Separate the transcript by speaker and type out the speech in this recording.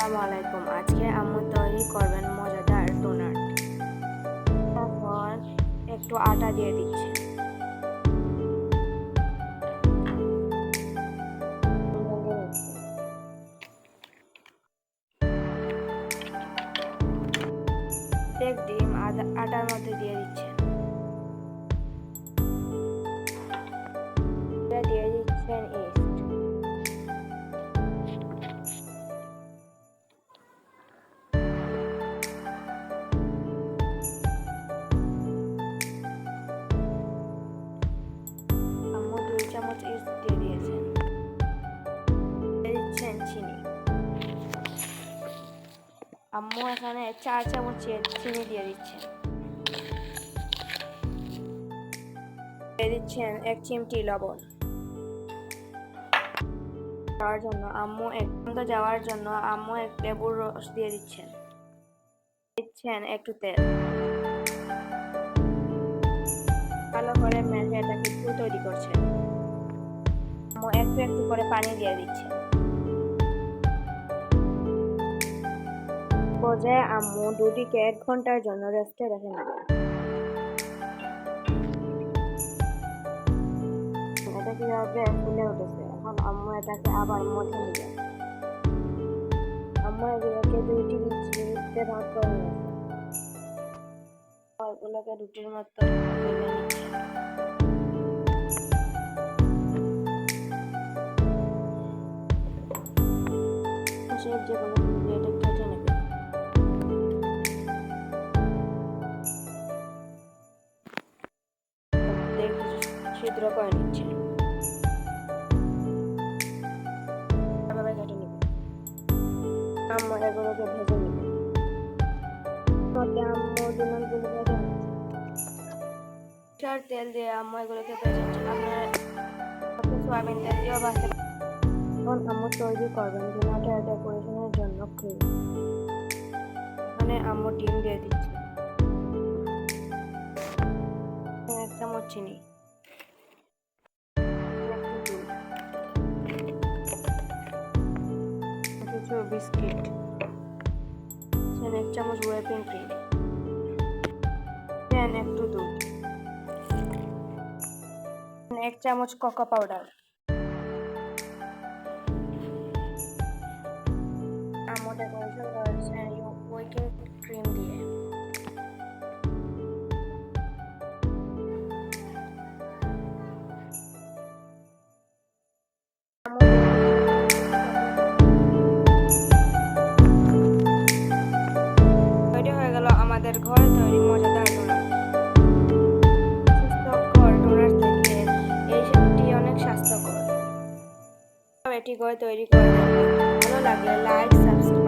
Speaker 1: আসসালামু আলাইকুম। আজকে আম্মু তৈরি করবেন মজাদার ডোনাট। তারপর একটু আটা দিয়ে দিচ্ছি। এক ডিম আটার মধ্যে দিয়ে দিচ্ছেন। দিয়ে দিচ্ছেন ইস্ট। আম্মু 2 চামচ ইস্ট দিয়ে দিয়েছেন। দিয়ে দিচ্ছেন চিনি। আম্মু এখানে 4 চামচ চিনি দিয়ে দিচ্ছেন। দিয়ে দিচ্ছেন 1 চিমটি লবণ। যাওয়ার জন্য আম্মু এক লেবুর রস দিয়ে দিচ্ছেন। একটু তেল। ভালো করে মেখে এটাকে একটু তৈরি করছেন। আম্মু একটু একটু করে পানি দিয়ে দিচ্ছে। পর্যায়ে আম্মু দুটিকে 1 ঘন্টার জন্য রেস্টে রেখে নেবেন। এটা কিভাবে ফুলে উঠেছে, এখন আম্মু এটাকে আবার মথে নেবেন। আম্মু এগুলোকে 2টি লিচিতে ভাগ করে নিয়েছে। এগুলোকে রুটির মতো বেলে নিচ্ছে। যেগুলো এটা কেটে নেবে। ছিদ্র করে নিচ্ছে। এভাবে কেটে নেবে। আম্মু এগুলোকে ভেজে নেবে। আম্মু ডোনাটগুলো ভেজে নিচ্ছে। তেল দিয়ে আম্মু এগুলোকে ভেজে নিচ্ছে। আপনারা সয়াবিন তেল দিয়েও ভাজতে পারেন। এখন আম্মু তৈরি করবেন ডোনাটের ডেকোরেশনের জন্য ক্রিম। এখানে আম্মু ডিম দিয়ে দিচ্ছে। 1 চামচ চিনি, কিছু বিস্কিট, 1 চামচ হুইপিং ক্রিম, একটু দুধ, 1 চামচ কোকো পাউডার। আম্মু ডেকোরেশন করেছেন হুইপিং ক্রিম দিয়ে। তৈরি হয়ে গেল আমাদের ঘরে তৈরি মজাদার ডোনাট। স্বাস্থ্যকর ডোনাট থেকে এটি অনেক স্বাস্থ্যকর। এটি ঘরে তৈরি করে ভালো লাগলে লাইক, সাবস্ক্রাইব